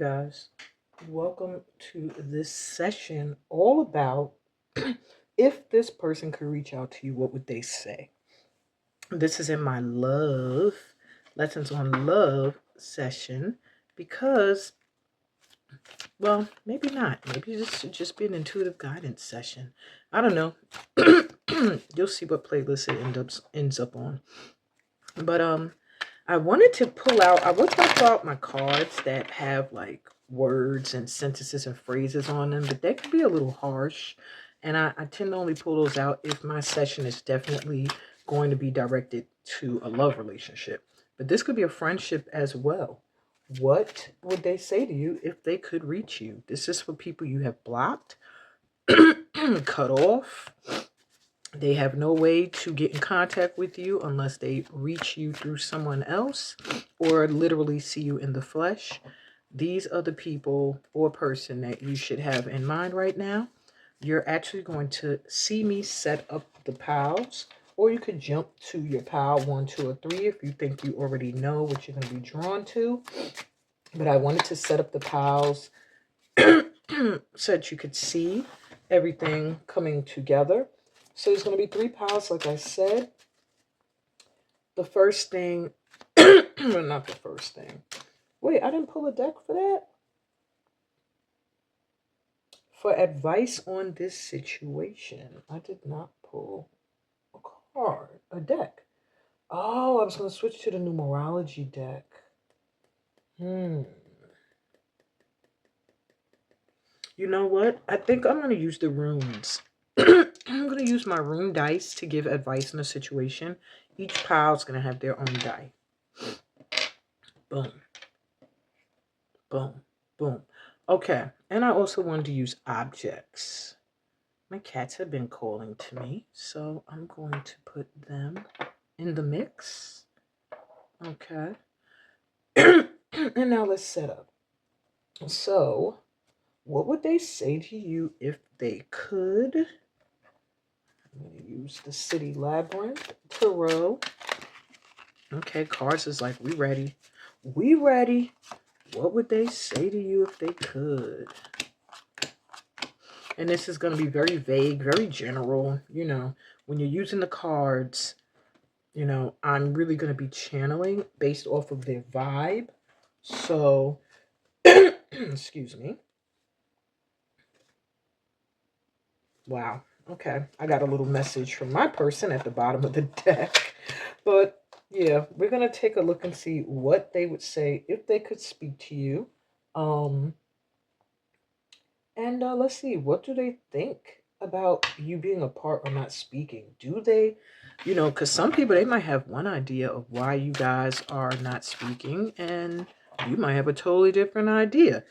guys, welcome to this session all about if this person could reach out to you, what would they say? This is in my lessons on love session because, well, maybe not. Maybe this should just be an intuitive guidance session. I don't know. You'll see what playlist it ends up on. But I wanted to pull out, I was going to pull out my cards that have like words and sentences and phrases on them, but they could be a little harsh. And I tend to only pull those out if my session is definitely going to be directed to a love relationship. But this could be a friendship as well. What would they say to you if they could reach you? This is for people you have blocked, cut off. They have no way to get in contact with you unless they reach you through someone else or literally see you in the flesh. These are the people or person that you should have in mind right now. You're actually going to see me set up the piles, or you could jump to your pile 1, 2, or 3 if you think you already know what you're going to be drawn to. But I wanted to set up the piles so that you could see everything coming together. So there's going to be 3 piles, like I said. The first thing, well, not the first thing. Wait, I didn't pull a deck for that? For advice on this situation, I did not pull a card, a deck. Oh, I was going to switch to the numerology deck. You know what? I think I'm going to use the runes. I'm going to use my rune dice to give advice in a situation. Each pile is going to have their own die. Boom. Boom. Boom. Okay. And I also wanted to use objects. My cats have been calling to me, so I'm going to put them in the mix. Okay. And now let's set up. So, what would they say to you if they could? I'm going to use the City Labyrinth Tarot. Okay, cards is like, we ready. We ready. What would they say to you if they could? And this is going to be very vague, very general. You know, when you're using the cards, you know, I'm really going to be channeling based off of their vibe. So, excuse me. Wow. Okay. I got a little message from my person at the bottom of the deck. But yeah, we're going to take a look and see what they would say if they could speak to you. And let's see, what do they think about you being apart or not speaking? Do they, you know, because some people, they might have one idea of why you guys are not speaking, and you might have a totally different idea.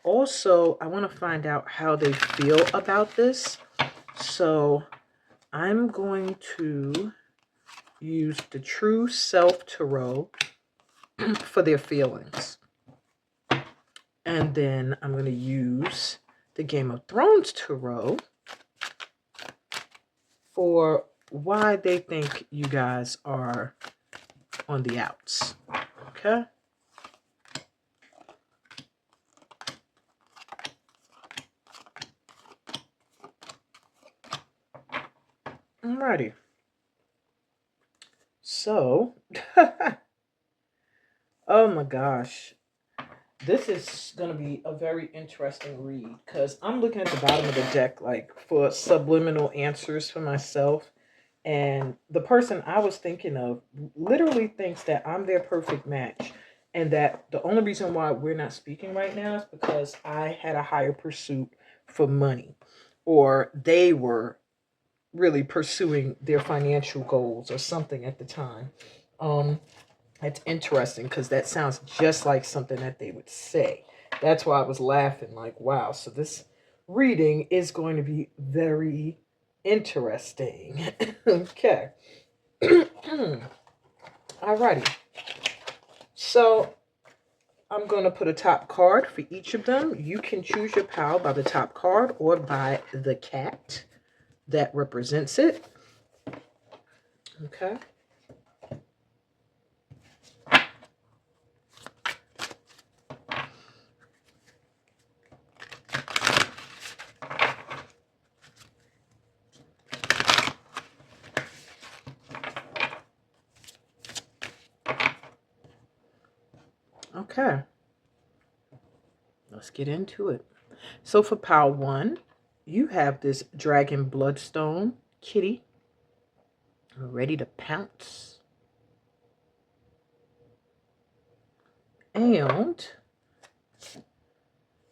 Also, I want to find out how they feel about this. So I'm going to use the True Self Tarot for their feelings. And then I'm going to use the Game of Thrones Tarot for why they think you guys are on the outs. Okay? Alrighty. So, oh my gosh. This is going to be a very interesting read because I'm looking at the bottom of the deck like for subliminal answers for myself. And the person I was thinking of literally thinks that I'm their perfect match. And that the only reason why we're not speaking right now is because I had a higher pursuit for money. Or they were really pursuing their financial goals or something at the time. It's interesting because that sounds just like something that they would say. That's why I was laughing like, wow. So this reading is going to be very interesting. Okay. Alrighty. So I'm going to put a top card for each of them. You can choose your pile by the top card or by the cat that represents it. Okay. Okay. Let's get into it. So for pile 1, you have this dragon bloodstone kitty ready to pounce. And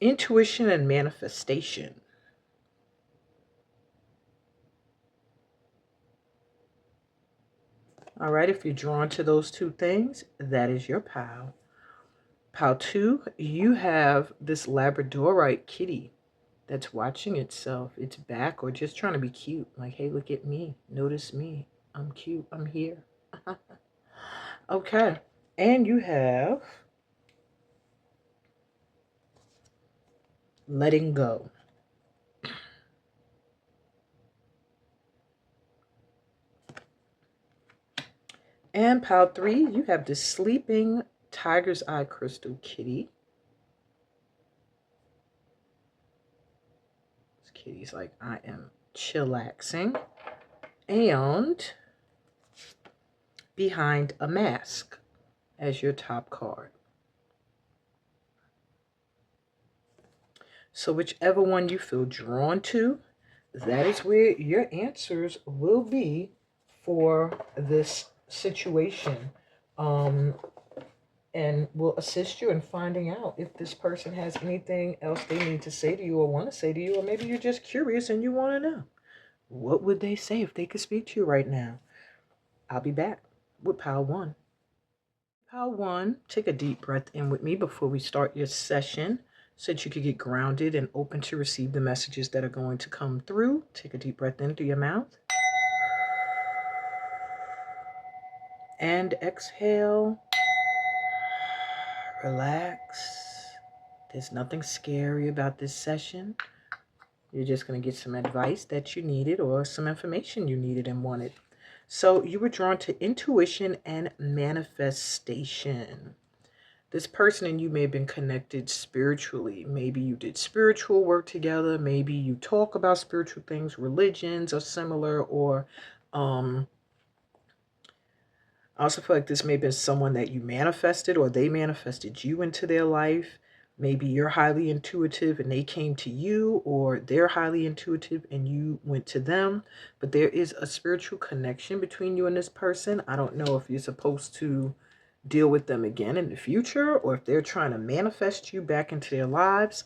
intuition and manifestation. All right, if you're drawn to those two things, that is your pile. Pile 2, you have this Labradorite kitty that's watching itself, its back, or just trying to be cute. Like, hey, look at me. Notice me. I'm cute. I'm here. Okay. And you have letting go. And pile 3, you have this sleeping tiger's eye crystal kitty. This kitty's like, I am chillaxing. And behind a mask as your top card. So whichever one you feel drawn to, that is where your answers will be for this situation. And will assist you in finding out if this person has anything else they need to say to you or want to say to you, or maybe you're just curious and you want to know. What would they say if they could speak to you right now? I'll be back with pile 1. Pile 1, take a deep breath in with me before we start your session so that you can get grounded and open to receive the messages that are going to come through. Take a deep breath in through your mouth. And exhale. Relax. There's nothing scary about this session. You're just going to get some advice that you needed or some information you needed and wanted. So you were drawn to intuition and manifestation. This person and you may have been connected spiritually. Maybe you did spiritual work together. Maybe you talk about spiritual things, religions are similar, or I also feel like this may have been someone that you manifested or they manifested you into their life. Maybe you're highly intuitive and they came to you, or they're highly intuitive and you went to them. But there is a spiritual connection between you and this person. I don't know if you're supposed to deal with them again in the future or if they're trying to manifest you back into their lives.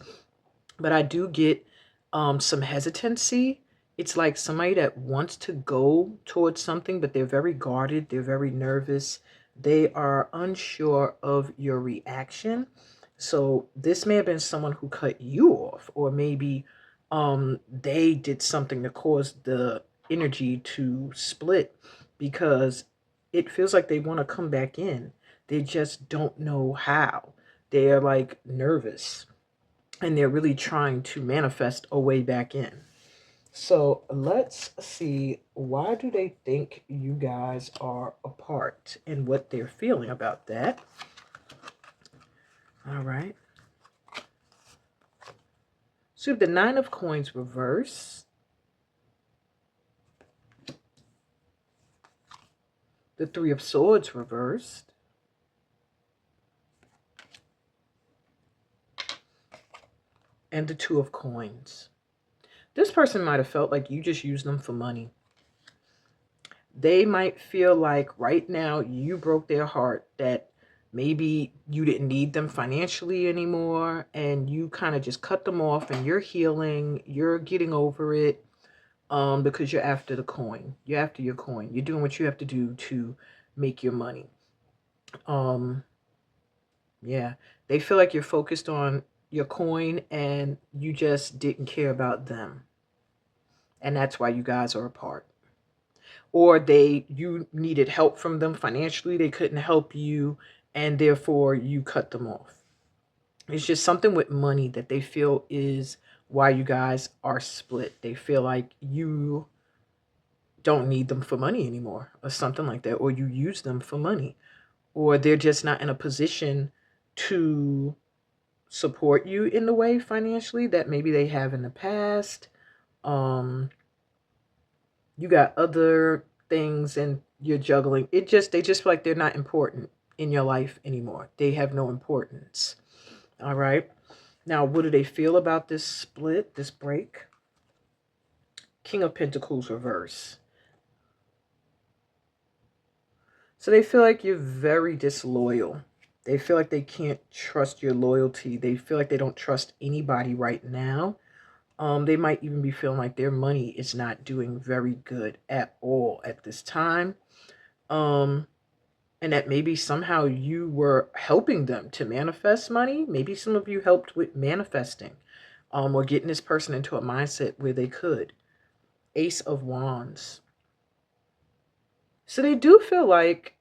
But I do get some hesitancy. It's like somebody that wants to go towards something, but they're very guarded. They're very nervous. They are unsure of your reaction. So this may have been someone who cut you off, or maybe they did something that caused the energy to split, because it feels like they want to come back in. They just don't know how. They're like nervous and they're really trying to manifest a way back in. So let's see, why do they think you guys are apart and what they're feeling about that? All right. So we have the 9 of Coins reversed, the 3 of Swords reversed, and the 2 of Coins. This person might have felt like you just used them for money. They might feel like right now you broke their heart, that maybe you didn't need them financially anymore and you kind of just cut them off and you're healing, you're getting over it, because you're after the coin. You're after your coin. You're doing what you have to do to make your money. Yeah, they feel like you're focused on your coin and you just didn't care about them. And that's why you guys are apart. Or you needed help from them financially, they couldn't help you, and therefore you cut them off. It's just something with money that they feel is why you guys are split. They feel like you don't need them for money anymore, or something like that, or you use them for money, or they're just not in a position to support you in the way financially that maybe they have in the past. You got other things and you're juggling. They just feel like they're not important in your life anymore. They have no importance. All right. Now, what do they feel about this split, this break? King of Pentacles reverse. So they feel like you're very disloyal. They feel like they can't trust your loyalty. They feel like they don't trust anybody right now. They might even be feeling like their money is not doing very good at all at this time. And that maybe somehow you were helping them to manifest money. Maybe some of you helped with manifesting, or getting this person into a mindset where they could. Ace of Wands. So they do feel like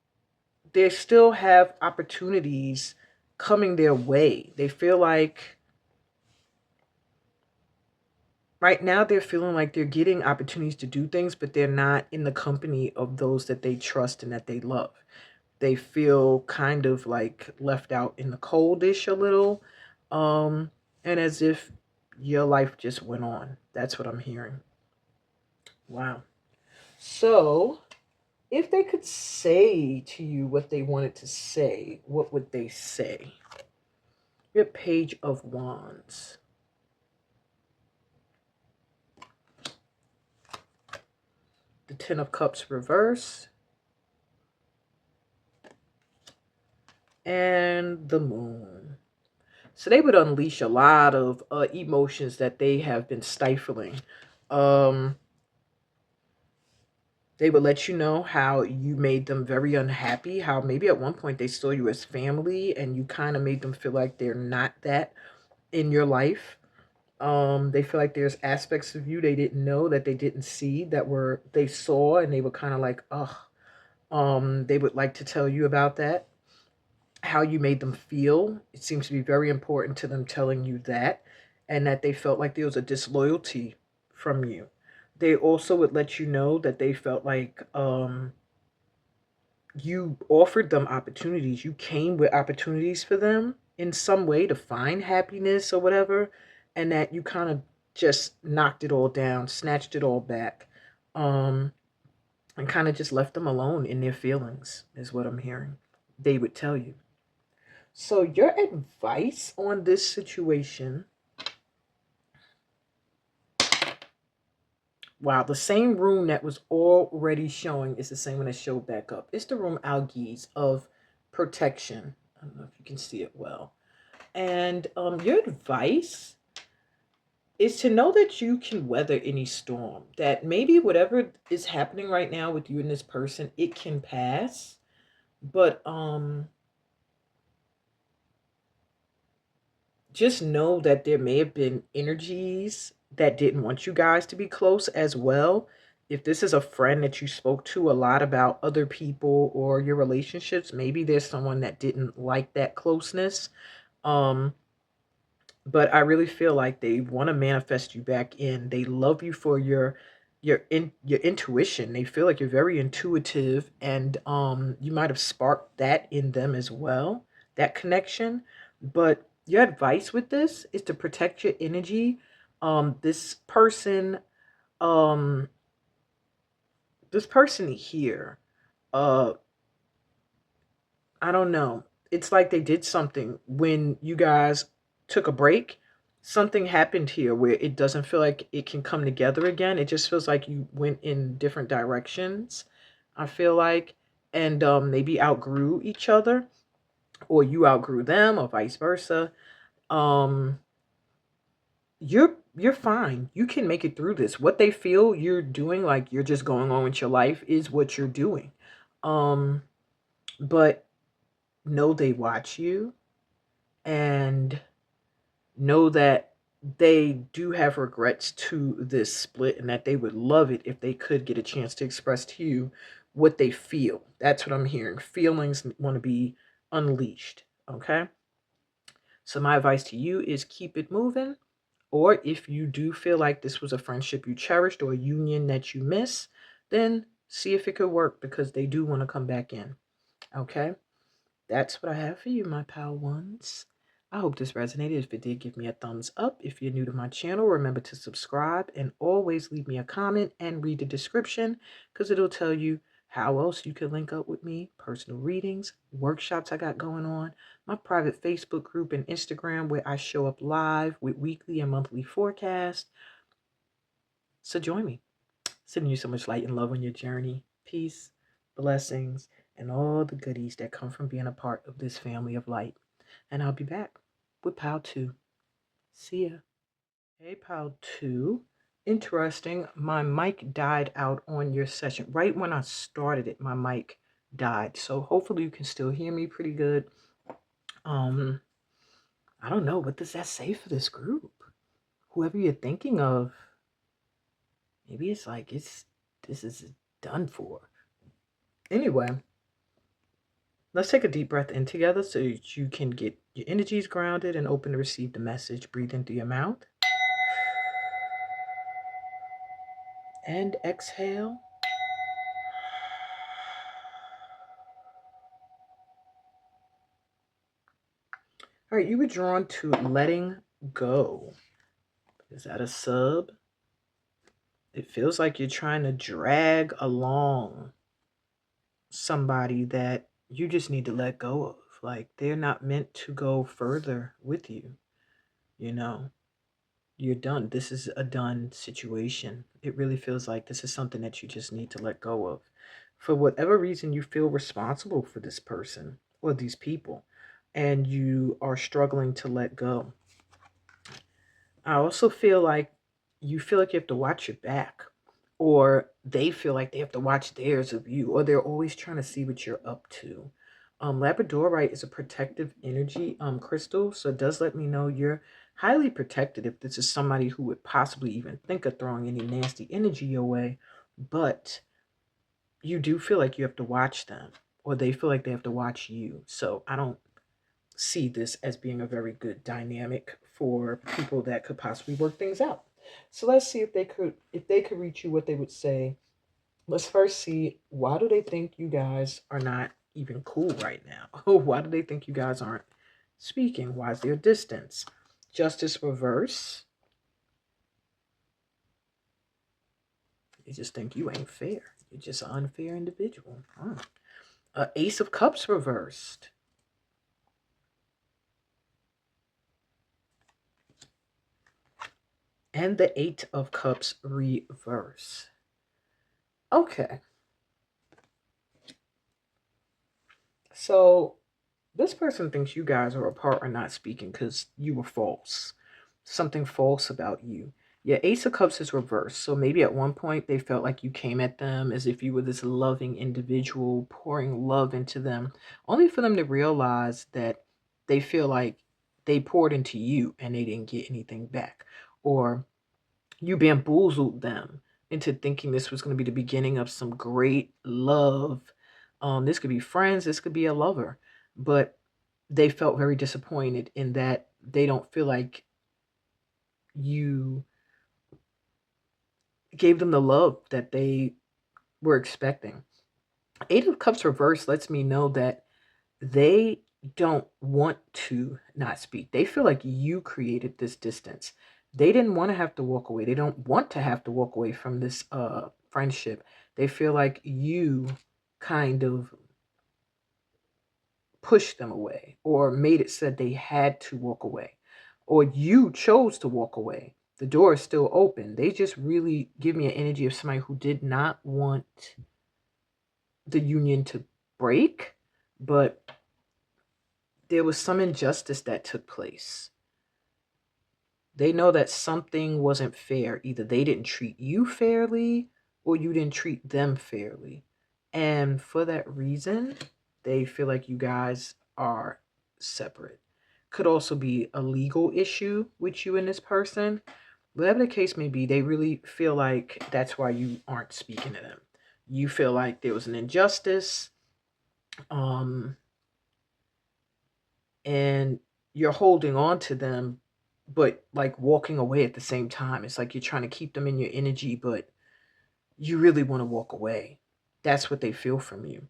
they still have opportunities coming their way. They feel like right now they're feeling like they're getting opportunities to do things, but they're not in the company of those that they trust and that they love. They feel kind of like left out in the coldish a little, and as if your life just went on. That's what I'm hearing. Wow. So if they could say to you what they wanted to say, what would they say? Your Page of Wands. The Ten of Cups reverse. And the Moon. So they would unleash a lot of emotions that they have been stifling. They would let you know how you made them very unhappy, how maybe at one point they saw you as family and you kind of made them feel like they're not that in your life. They feel like there's aspects of you they didn't know, that they didn't see, they saw, and they were kind of like, ugh. They would like to tell you about that, how you made them feel. It seems to be very important to them telling you that, and that they felt like there was a disloyalty from you. They also would let you know that they felt like you offered them opportunities. You came with opportunities for them in some way to find happiness or whatever, and that you kind of just knocked it all down, snatched it all back, and kind of just left them alone in their feelings, is what I'm hearing. They would tell you. So your advice on this situation. Wow, the same room that was already showing is the same one that showed back up. It's the room Algiz of protection. I don't know if you can see it well. And your advice is to know that you can weather any storm. That maybe whatever is happening right now with you and this person, it can pass. But just know that there may have been energies that didn't want you guys to be close as well. If this is a friend that you spoke to a lot about other people or your relationships, maybe there's someone that didn't like that closeness. But I really feel like they want to manifest you back in. They love you for your intuition. They feel like you're very intuitive, and you might have sparked that in them as well, that connection. But your advice with this is to protect your energy. This person, um, this person here, uh, I don't know. It's like they did something when you guys took a break. Something happened here where it doesn't feel like it can come together again. It just feels like you went in different directions, I feel like, and maybe outgrew each other, or you outgrew them, or vice versa. Um, you're fine. You can make it through this. What they feel you're doing, like you're just going on with your life, is what you're doing. Um, but know they watch you, and know that they do have regrets to this split, and that they would love it if they could get a chance to express to you what they feel. That's what I'm hearing. Feelings want to be unleashed. Okay. So my advice to you is keep it moving. Or if you do feel like this was a friendship you cherished or a union that you miss, then see if it could work, because they do want to come back in. Okay. That's what I have for you, my pal ones. I hope this resonated. If it did, give me a thumbs up. If you're new to my channel, remember to subscribe and always leave me a comment and read the description, because it'll tell you how else you could link up with me, personal readings, workshops I got going on, my private Facebook group and Instagram where I show up live with weekly and monthly forecasts. So join me. Sending you so much light and love on your journey, peace, blessings, and all the goodies that come from being a part of this family of light. And I'll be back with Pile 2. See ya. Hey, Pile 2. Interesting. My mic died out on your session. Right when I started it, my mic died. So hopefully you can still hear me pretty good. I don't know. What does that say for this group? Whoever you're thinking of, maybe it's like this is done for. Anyway, let's take a deep breath in together so that you can get your energies grounded and open to receive the message. Breathe in through your mouth. And exhale. All right, you were drawn to letting go. Is that a sub? It feels like you're trying to drag along somebody that you just need to let go of. Like they're not meant to go further with you. You know, you're done. This is a done situation. It really feels like this is something that you just need to let go of. For whatever reason, you feel responsible for this person or these people, and you are struggling to let go. I also feel like you have to watch your back, or they feel like they have to watch theirs of you, or they're always trying to see what you're up to. Labradorite is a protective energy crystal, so it does let me know you're highly protected if this is somebody who would possibly even think of throwing any nasty energy your way, but you do feel like you have to watch them, or they feel like they have to watch you. So I don't see this as being a very good dynamic for people that could possibly work things out. So let's see if they could reach you, what they would say. Let's first see, why do they think you guys are not even cool right now? Why do they think you guys aren't speaking? Why is there distance? Justice reverse. They just think you ain't fair. You're just an unfair individual. Ace of Cups reversed. And the Eight of Cups reverse. Okay. So this person thinks you guys are apart or not speaking because you were false. Something false about you. Your Ace of Cups is reversed. So maybe at one point they felt like you came at them as if you were this loving individual, pouring love into them, only for them to realize that they feel like they poured into you and they didn't get anything back. Or you bamboozled them into thinking this was going to be the beginning of some great love. This could be friends, this could be a lover, but they felt very disappointed in that they don't feel like you gave them the love that they were expecting. Eight of Cups reversed lets me know that they don't want to not speak. They feel like you created this distance. They didn't want to have to walk away. They don't want to have to walk away from this friendship. They feel like you kind of pushed them away or made it said they had to walk away, or you chose to walk away. The door is still open. They just really give me an energy of somebody who did not want the union to break, but there was some injustice that took place. They know that something wasn't fair. Either they didn't treat you fairly or you didn't treat them fairly. And for that reason, they feel like you guys are separate. Could also be a legal issue with you and this person. Whatever the case may be, they really feel like that's why you aren't speaking to them. You feel like there was an injustice. And you're holding on to them, but like walking away at the same time. It's like you're trying to keep them in your energy, but you really want to walk away. That's what they feel from you.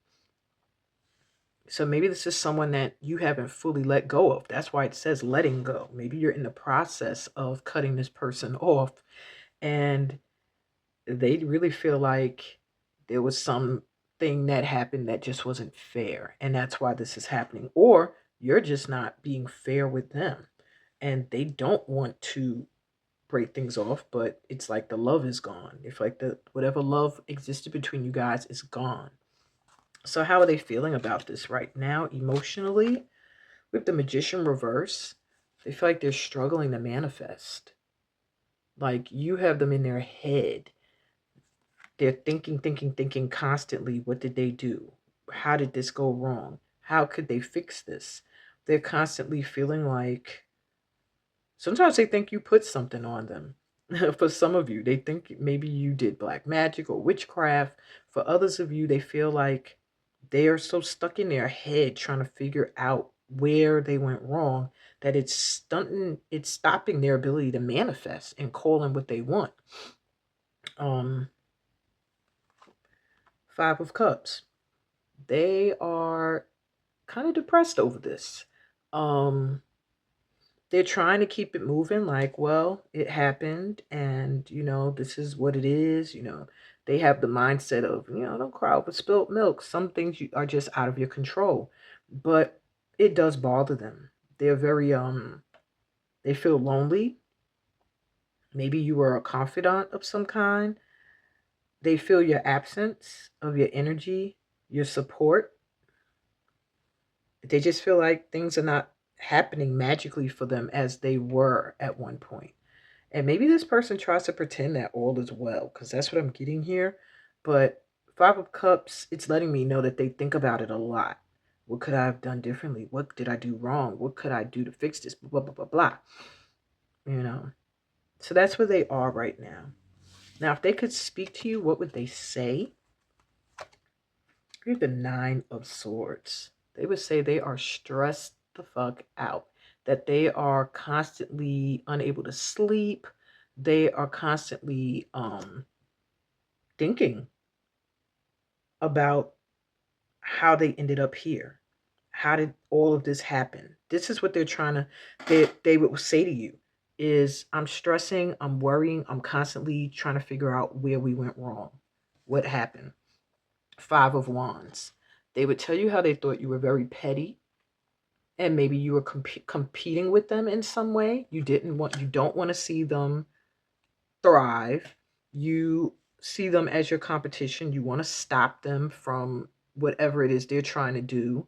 So maybe this is someone that you haven't fully let go of. That's why it says letting go. Maybe you're in the process of cutting this person off, and they really feel like there was something something that happened that just wasn't fair, and that's why this is happening. Or you're just not being fair with them, and they don't want to break things off, but it's like the love is gone. If like the whatever love existed between you guys is gone. So how are they feeling about this right now emotionally? With the Magician reverse, they feel like they're struggling to manifest. Like you have them in their head. They're thinking constantly. What did they do? How did this go wrong? How could they fix this? They're constantly feeling like sometimes they think you put something on them. For some of you, they think maybe you did black magic or witchcraft. For others of you, they feel like they are so stuck in their head trying to figure out where they went wrong that it's stopping their ability to manifest and call in what they want. Um, Five of Cups. They are kind of depressed over this. Um, they're trying to keep it moving like, well, it happened and, this is what it is. They have the mindset of, don't cry over spilt milk. Some things are just out of your control, but it does bother them. They're very, they feel lonely. Maybe you were a confidant of some kind. They feel your absence of your energy, your support. They just feel like things are not happening magically for them as they were at one point. And maybe this person tries to pretend that all is well, because that's what I'm getting here. But Five of Cups, it's letting me know that they think about it a lot. What could I have done differently? What did I do wrong? What could I do to fix this? Blah, blah, blah, blah. So that's where they are right now. Now, if they could speak to you, what would they say? Here's the Nine of Swords. They would say they are stressed the fuck out, that they are constantly unable to sleep. They are constantly thinking about how they ended up here. How did all of this happen? This is what they're trying to, they would say to you is, I'm stressing, I'm worrying, I'm constantly trying to figure out where we went wrong. What happened? Five of Wands. They would tell you how they thought you were very petty, and maybe you were competing with them in some way. You don't want to see them thrive. You see them as your competition. You want to stop them from whatever it is they're trying to do.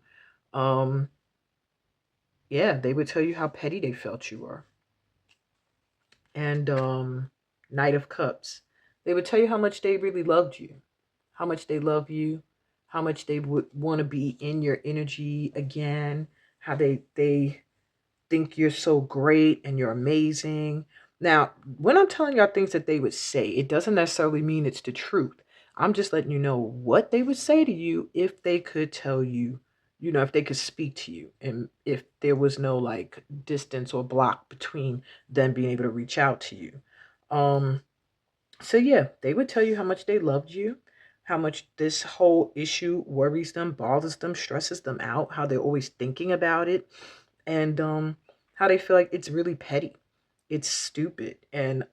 Yeah, they would tell you how petty they felt you were. And Knight of Cups. They would tell you how much they really loved you, how much they love you, how much they would want to be in your energy again, how they think you're so great and you're amazing. Now, when I'm telling y'all things that they would say, it doesn't necessarily mean it's the truth. I'm just letting you know what they would say to you if they could tell you, if they could speak to you and if there was no like distance or block between them being able to reach out to you. So yeah, they would tell you how much they loved you, how much this whole issue worries them, bothers them, stresses them out, how they're always thinking about it, and how they feel like it's really petty, it's stupid, and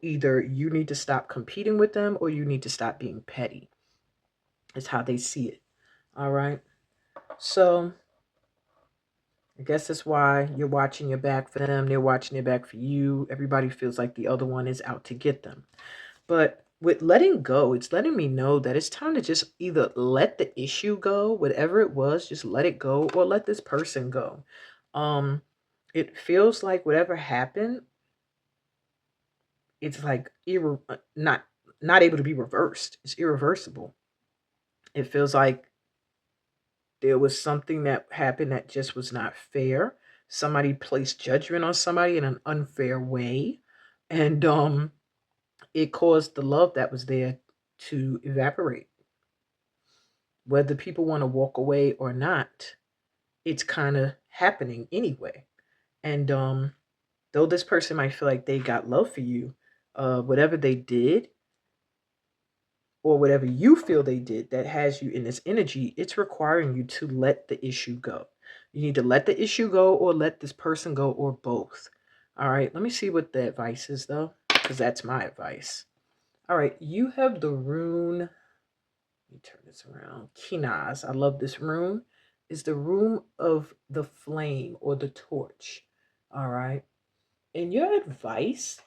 either you need to stop competing with them or you need to stop being petty. Is how they see it. All right. So I guess that's why you're watching your back for them. They're watching their back for you. Everybody feels like the other one is out to get them. But with letting go, it's letting me know that it's time to just either let the issue go, whatever it was, just let it go, or let this person go. It feels like whatever happened, it's like not able to be reversed. It's irreversible. It feels like there was something that happened that just was not fair. Somebody placed judgment on somebody in an unfair way, and it caused the love that was there to evaporate. Whether people want to walk away or not, it's kind of happening anyway. And though this person might feel like they got love for you, whatever they did or whatever you feel they did that has you in this energy, it's requiring you to let the issue go. You need to let the issue go or let this person go or both. All right, let me see what the advice is though, because that's my advice. All right, you have the rune Let me turn this around. Kinaz, I love this rune. Is the room of the flame or the torch. All right. And your advice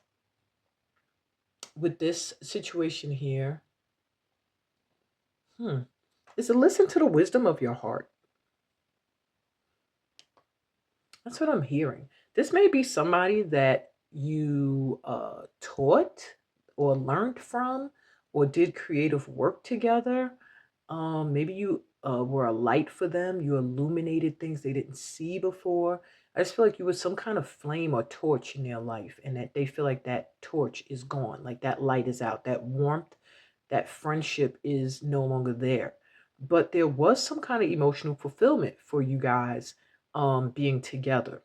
with this situation here, is to listen to the wisdom of your heart. That's what I'm hearing. This may be somebody that you taught or learned from or did creative work together. Maybe you were a light for them. You illuminated things they didn't see before. I just feel like you were some kind of flame or torch in their life, and that they feel like that torch is gone, like that light is out, that warmth, that friendship is no longer there. But there was some kind of emotional fulfillment for you guys being together.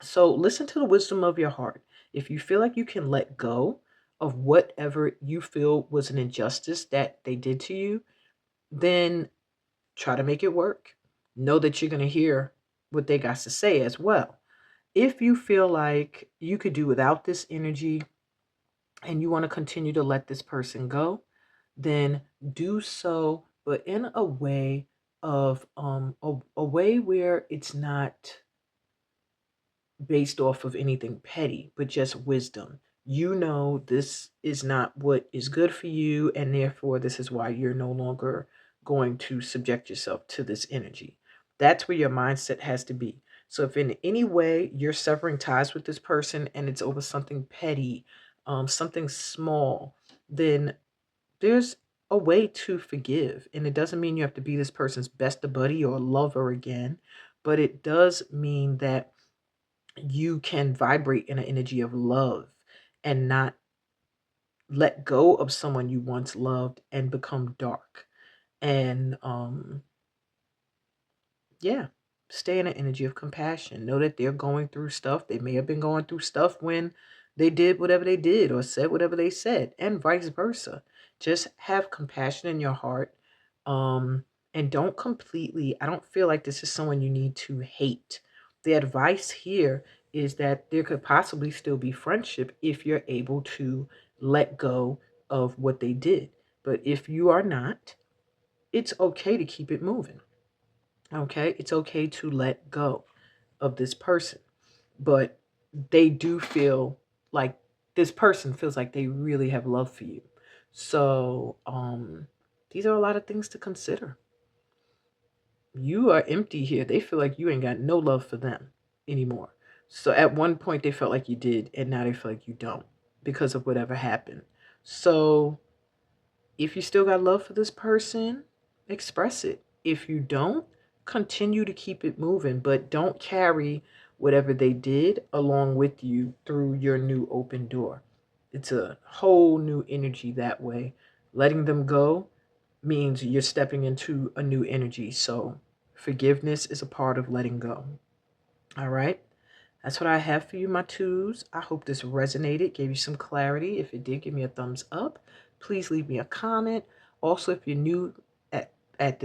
So listen to the wisdom of your heart. If you feel like you can let go of whatever you feel was an injustice that they did to you, then try to make it work. Know that you're going to hear what they got to say as well. If you feel like you could do without this energy and you want to continue to let this person go, then do so, but in a way of a way where it's not based off of anything petty, but just wisdom. You know, this is not what is good for you, and therefore, this is why you're no longer going to subject yourself to this energy. That's where your mindset has to be. So, if in any way you're severing ties with this person and it's over something petty, something small, then there's a way to forgive. And it doesn't mean you have to be this person's best buddy or lover again, but it does mean that you can vibrate in an energy of love and not let go of someone you once loved and become dark. And yeah, stay in an energy of compassion. Know that they're going through stuff. They may have been going through stuff when they did whatever they did or said whatever they said, and vice versa. Just have compassion in your heart. And don't completely, I don't feel like this is someone you need to hate. The advice here is that there could possibly still be friendship if you're able to let go of what they did. But if you are not, it's okay to keep it moving. Okay, it's okay to let go of this person, but they do feel like this person feels like they really have love for you. So, these are a lot of things to consider. You are empty here. They feel like you ain't got no love for them anymore. So at one point they felt like you did, and now they feel like you don't because of whatever happened. So if you still got love for this person, express it. If you don't, continue to keep it moving, but don't carry whatever they did along with you through your new open door. It's a whole new energy that way. Letting them go means you're stepping into a new energy. So forgiveness is a part of letting go. All right. That's what I have for you, my twos. I hope this resonated, gave you some clarity. If it did, give me a thumbs up. Please leave me a comment. Also, if you're new at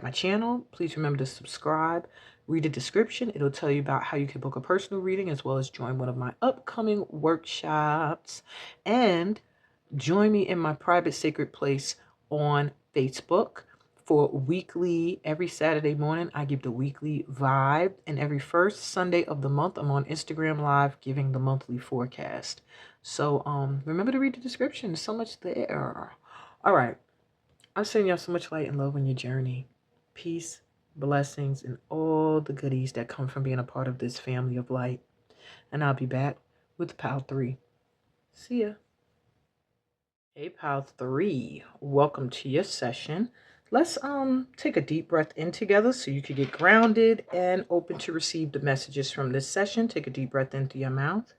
my channel, please remember to subscribe. Read the description. It'll tell you about how you can book a personal reading as well as join one of my upcoming workshops. And join me in my private sacred place on Facebook for weekly, every Saturday morning, I give the weekly vibe. And every first Sunday of the month, I'm on Instagram Live giving the monthly forecast. So remember to read the description. There's so much there. All right. I'm sending y'all so much light and love on your journey. Peace, blessings, and all the goodies that come from being a part of this family of light. And I'll be back with Pal 3. See ya. Hey, Pal 3. Welcome to your session. Let's take a deep breath in together so you can get grounded and open to receive the messages from this session. Take a deep breath in through your mouth.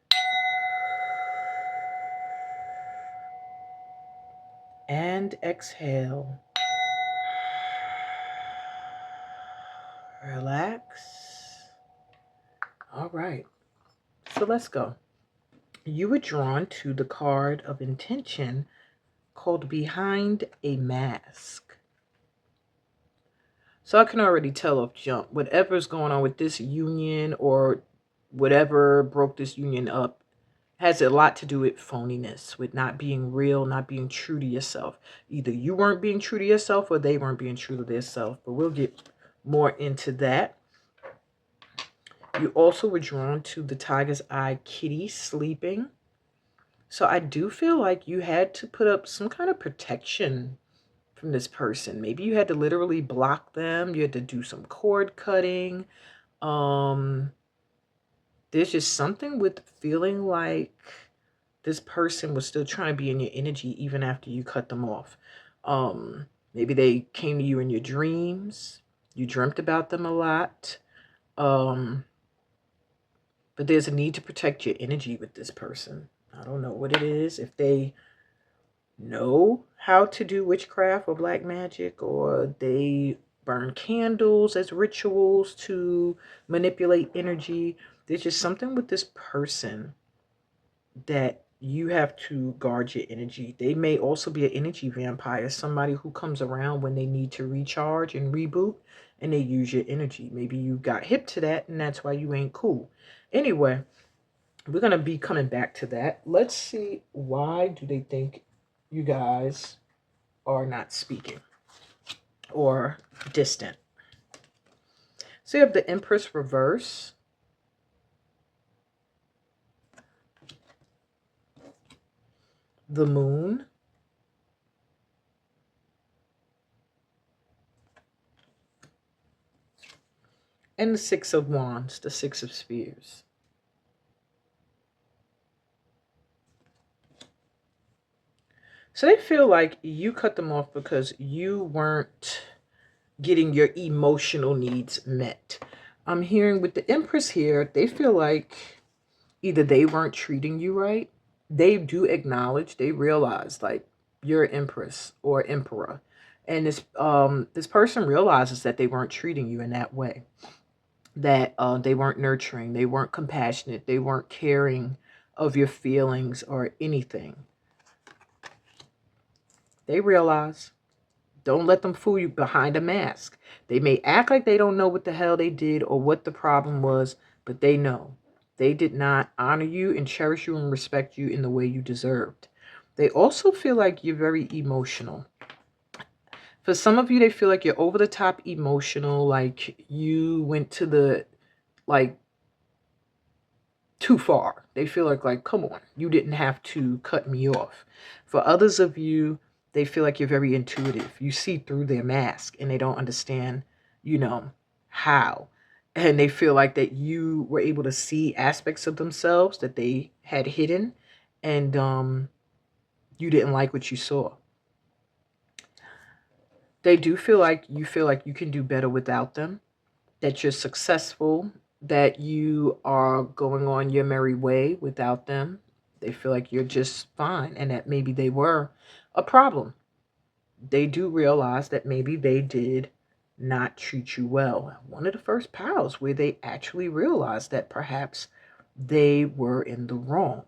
And exhale. Relax. All right. So let's go. You were drawn to the card of intention called Behind a Mask. So I can already tell off jump, whatever's going on with this union or whatever broke this union up has a lot to do with phoniness, with not being real, not being true to yourself. Either you weren't being true to yourself or they weren't being true to themselves. But we'll get more into that. You also were drawn to the tiger's eye kitty sleeping. So I do feel like you had to put up some kind of protection from this person. Maybe you had to literally block them. You had to do some cord cutting. There's just something with feeling like this person was still trying to be in your energy even after you cut them off. Maybe they came to you in your dreams. You dreamt about them a lot. But there's a need to protect your energy with this person. I don't know what it is. If they know how to do witchcraft or black magic, or they burn candles as rituals to manipulate energy. There's just something with this person that you have to guard your energy. They may also be an energy vampire, somebody who comes around when they need to recharge and reboot, and they use your energy. Maybe you got hip to that, and that's why you ain't cool. Anyway, we're going to be coming back to that. Let's see, why do they think you guys are not speaking or distant? So you have the Empress reverse. The Moon. And the Six of Wands, the Six of Spears. So they feel like you cut them off because you weren't getting your emotional needs met. I'm hearing with the Empress here, they feel like either they weren't treating you right. They do acknowledge, they realize like you're Empress or Emperor. And this person realizes that they weren't treating you in that way. That they weren't nurturing, they weren't compassionate, they weren't caring of your feelings or anything. They realize. Don't let them fool you behind a mask. They may act like they don't know what the hell they did or what the problem was, but they know. They did not honor you and cherish you and respect you in the way you deserved. They also feel like you're very emotional. For some of you, they feel like you're over the top emotional, like you went to the, like, too far. They feel like, come on, you didn't have to cut me off. For others of you, they feel like you're very intuitive. You see through their mask and they don't understand, how. And they feel like that you were able to see aspects of themselves that they had hidden, and you didn't like what you saw. They do feel like you can do better without them, that you're successful, that you are going on your merry way without them. They feel like you're just fine, and that maybe they were a problem. They do realize that maybe they did not treat you well. One of the first pals where they actually realized that perhaps they were in the wrong.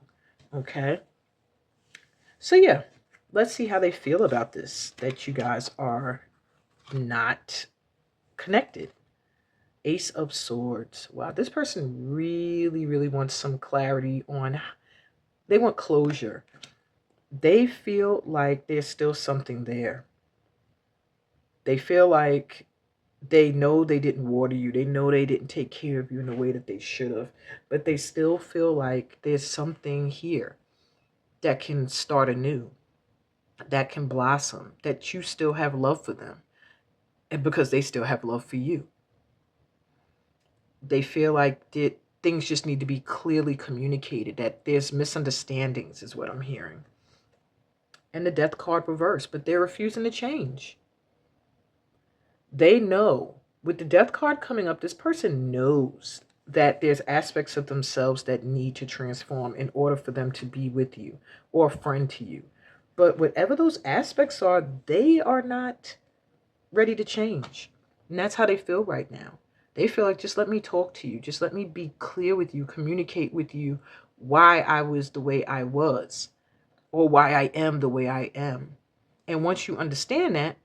Okay. So yeah, let's see how they feel about this, that you guys are not connected. Ace of Swords. Wow, this person really, really wants some clarity on, they want closure. They feel like there's still something there. They feel like they know they didn't water you. They know they didn't take care of you in the way that they should have. But they still feel like there's something here that can start anew, that can blossom, that you still have love for them. And because they still have love for you. They feel like things just need to be clearly communicated, that there's misunderstandings is what I'm hearing. And the Death card reversed, but they're refusing to change. They know, with the Death card coming up, this person knows that there's aspects of themselves that need to transform in order for them to be with you or a friend to you. But whatever those aspects are, they are not ready to change. And that's how they feel right now. They feel like, just let me talk to you. Just let me be clear with you, communicate with you why I was the way I was, or why I am the way I am. And once you understand that,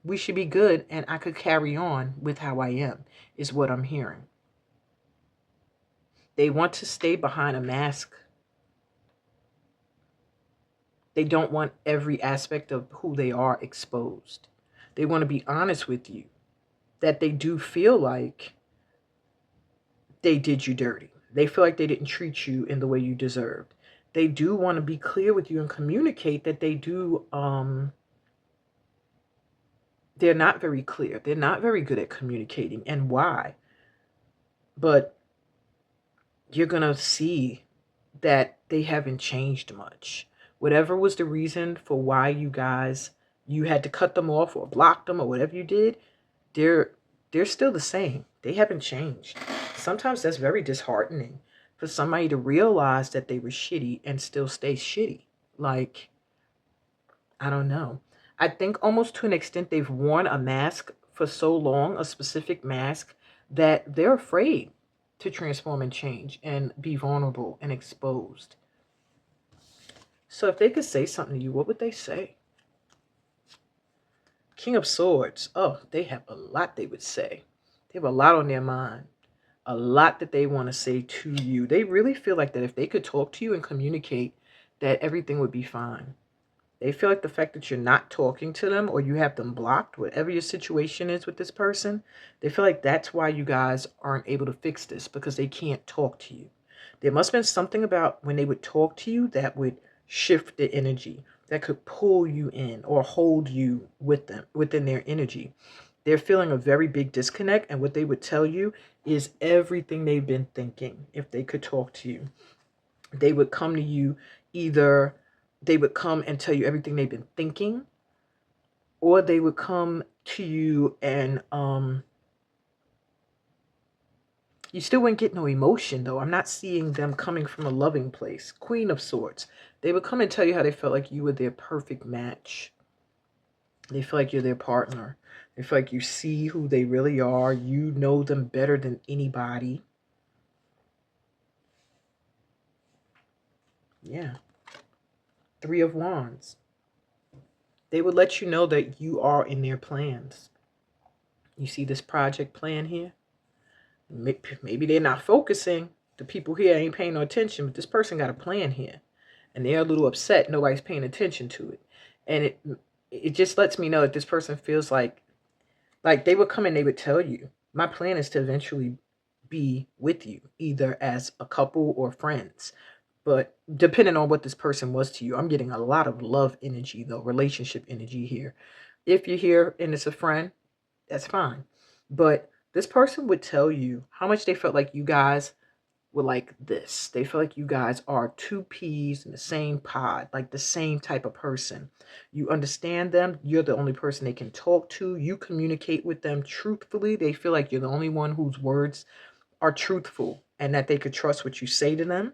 we should be good, and I could carry on with how I am, is what I'm hearing. They want to stay behind a mask. They don't want every aspect of who they are exposed. They want to be honest with you that they do feel like they did you dirty. They feel like they didn't treat you in the way you deserved. They do want to be clear with you and communicate that they do they're not very clear. They're not very good at communicating, and why. But you're going to see that they haven't changed much. Whatever was the reason for why you had to cut them off or block them or whatever you did, they're still the same. They haven't changed. Sometimes that's very disheartening for somebody to realize that they were shitty and still stay shitty. Like, I don't know. I think almost to an extent they've worn a mask for so long, a specific mask, that they're afraid to transform and change and be vulnerable and exposed. So if they could say something to you, what would they say? King of Swords. Oh, they have a lot they would say. They have a lot on their mind. A lot that they want to say to you. They really feel like that if they could talk to you and communicate, that everything would be fine. They feel like the fact that you're not talking to them or you have them blocked, whatever your situation is with this person, they feel like that's why you guys aren't able to fix this, because they can't talk to you. There must have been something about when they would talk to you that would shift the energy, that could pull you in or hold you with them, within their energy. They're feeling a very big disconnect, and what they would tell you is everything they've been thinking. If they could talk to you, they would come to you, either they would come and tell you everything they've been thinking, or they would come to you and you still wouldn't get no emotion, though. I'm not seeing them coming from a loving place. Queen of Swords. They would come and tell you how they felt like you were their perfect match. They feel like you're their partner. They feel like you see who they really are. You know them better than anybody. Yeah. Three of Wands. They would let you know that you are in their plans. You see this project plan here? Maybe they're not focusing. The people here ain't paying no attention, but this person got a plan here. And they're a little upset nobody's paying attention to it. And it just lets me know that this person feels like they would come and they would tell you, my plan is to eventually be with you, either as a couple or friends. But depending on what this person was to you, I'm getting a lot of love energy, though, relationship energy here. If you're here and it's a friend, that's fine. But this person would tell you how much they felt like you guys were like this. They feel like you guys are two peas in the same pod, like the same type of person. You understand them. You're the only person they can talk to. You communicate with them truthfully. They feel like you're the only one whose words are truthful and that they could trust what you say to them.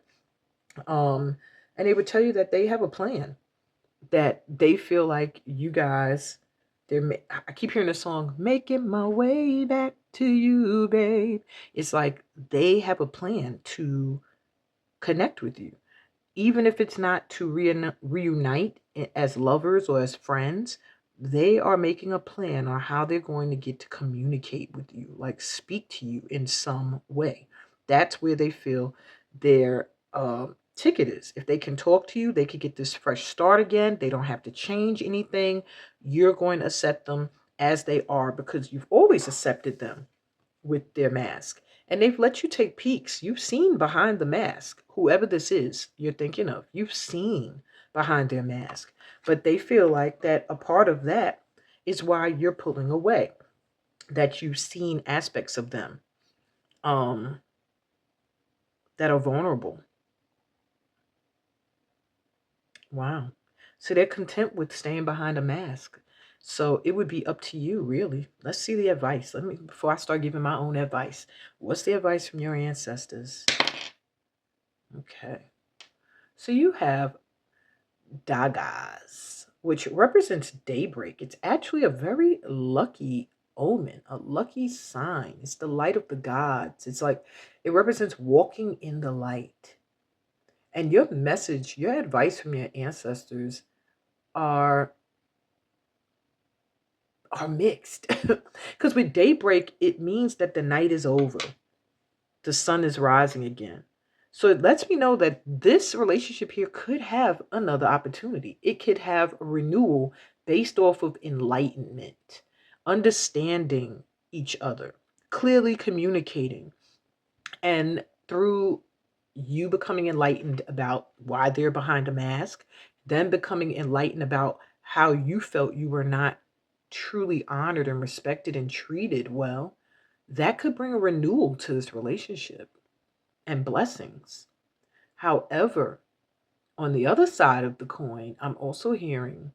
And they would tell you that they have a plan, that they feel like you guys, I keep hearing the song, making my way back to you, babe. It's like they have a plan to connect with you. Even if it's not to reunite as lovers or as friends, they are making a plan on how they're going to get to communicate with you, like speak to you in some way. That's where they feel their ticket is. If they can talk to you, they could get this fresh start again. They don't have to change anything. You're going to accept them as they are because you've always accepted them with their mask. And they've let you take peeks. You've seen behind the mask. Whoever this is you're thinking of, you've seen behind their mask. But they feel like that a part of that is why you're pulling away. That you've seen aspects of them that are vulnerable. Wow. So they're content with staying behind a mask. So it would be up to you, really. Let's see the advice. Before I start giving my own advice, what's the advice from your ancestors? Okay. So you have Dagas, which represents daybreak. It's actually a very lucky omen, a lucky sign. It's the light of the gods. It's like it represents walking in the light. And your message, your advice from your ancestors are mixed. Because with daybreak, it means that the night is over. The sun is rising again. So it lets me know that this relationship here could have another opportunity. It could have a renewal based off of enlightenment, understanding each other, clearly communicating, and through you becoming enlightened about why they're behind a mask, then becoming enlightened about how you felt you were not truly honored and respected and treated well, that could bring a renewal to this relationship and blessings. However, on the other side of the coin, I'm also hearing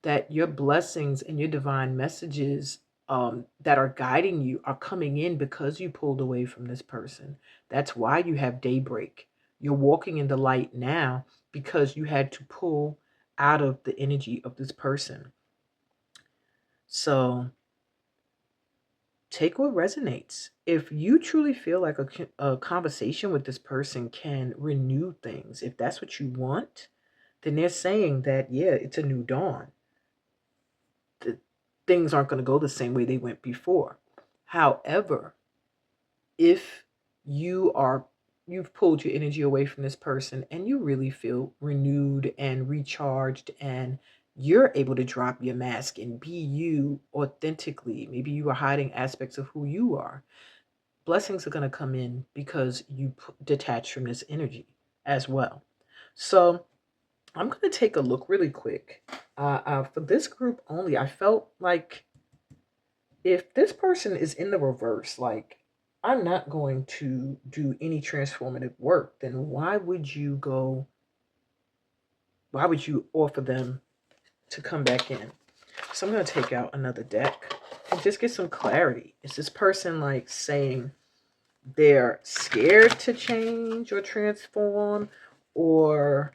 that your blessings and your divine messages that are guiding you are coming in because you pulled away from this person. That's why you have daybreak. You're walking in the light now because you had to pull out of the energy of this person. So take what resonates. If you truly feel like a conversation with this person can renew things, if that's what you want, then they're saying that, yeah, it's a new dawn. The things aren't going to go the same way they went before. However, if you've pulled your energy away from this person and you really feel renewed and recharged and you're able to drop your mask and be you authentically, maybe you are hiding aspects of who you are, blessings are going to come in because you detach from this energy as well. So I'm going to take a look really quick. For this group only, I felt like if this person is in the reverse, like I'm not going to do any transformative work, then why would you offer them to come back in? So I'm going to take out another deck and just get some clarity. Is this person like saying they're scared to change or transform, or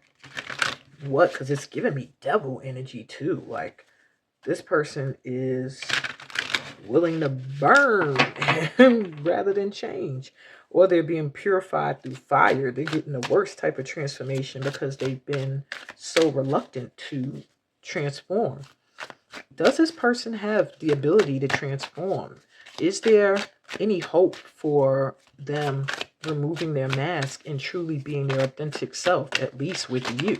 what? Because it's giving me devil energy too. Like this person is willing to burn rather than change, or they're being purified through fire. They're getting the worst type of transformation because they've been so reluctant to transform. Does this person have the ability to transform? Is there any hope for them removing their mask and truly being their authentic self, at least with you?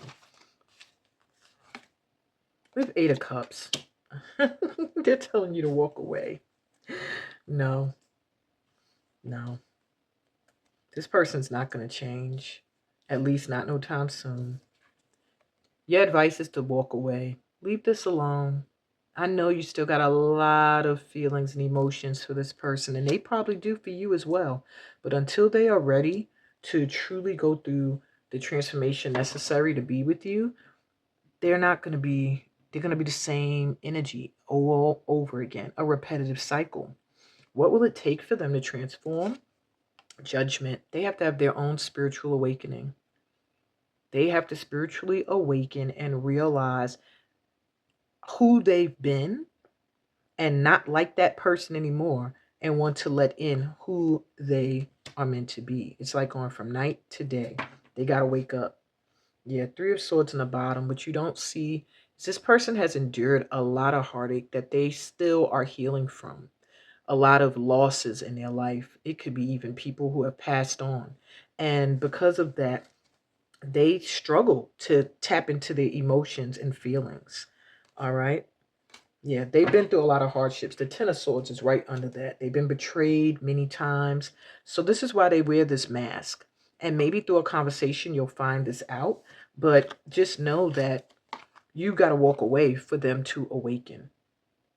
With 8 of Cups. They're telling you to walk away. No. This person's not going to change. At least not no time soon. Your advice is to walk away. Leave this alone. I know you still got a lot of feelings and emotions for this person, and they probably do for you as well. But until they are ready to truly go through the transformation necessary to be with you, they're going to be the same energy all over again, a repetitive cycle. What will it take for them to transform? Judgment. They have to have their own spiritual awakening. They have to spiritually awaken and realize who they've been and not like that person anymore and want to let in who they are meant to be. It's like going from night to day. They got to wake up. Yeah, 3 of Swords in the bottom. What you don't see is this person has endured a lot of heartache that they still are healing from. A lot of losses in their life. It could be even people who have passed on. And because of that, they struggle to tap into their emotions and feelings. All right. Yeah, they've been through a lot of hardships. The 10 of Swords is right under that. They've been betrayed many times. So this is why they wear this mask. And maybe through a conversation, you'll find this out. But just know that you got to walk away for them to awaken.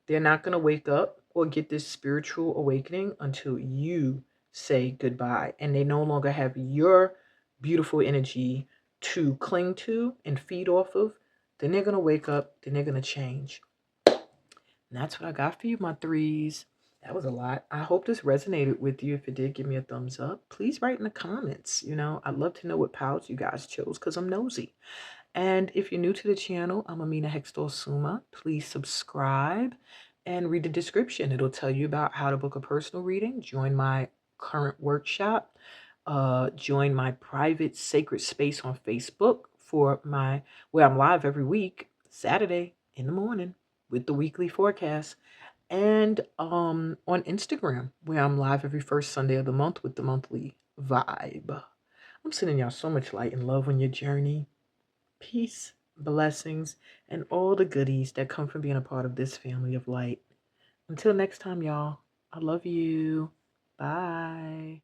They're not going to wake up or get this spiritual awakening until you say goodbye. And they no longer have your beautiful energy to cling to and feed off of. Then they're going to wake up. Then they're going to change. And that's what I got for you, my threes. That was a lot. I hope this resonated with you. If it did, give me a thumbs up. Please write in the comments. I'd love to know what pals you guys chose because I'm nosy. And if you're new to the channel, I'm Amina Hextall Suma. Please subscribe and read the description. It'll tell you about how to book a personal reading, join my current workshop, join my private sacred space on Facebook where I'm live every week, Saturday in the morning with the weekly forecast, and on Instagram where I'm live every first Sunday of the month with the monthly vibe. I'm sending y'all so much light and love on your journey. Peace, blessings, and all the goodies that come from being a part of this family of light. Until next time, y'all, I love you. Bye.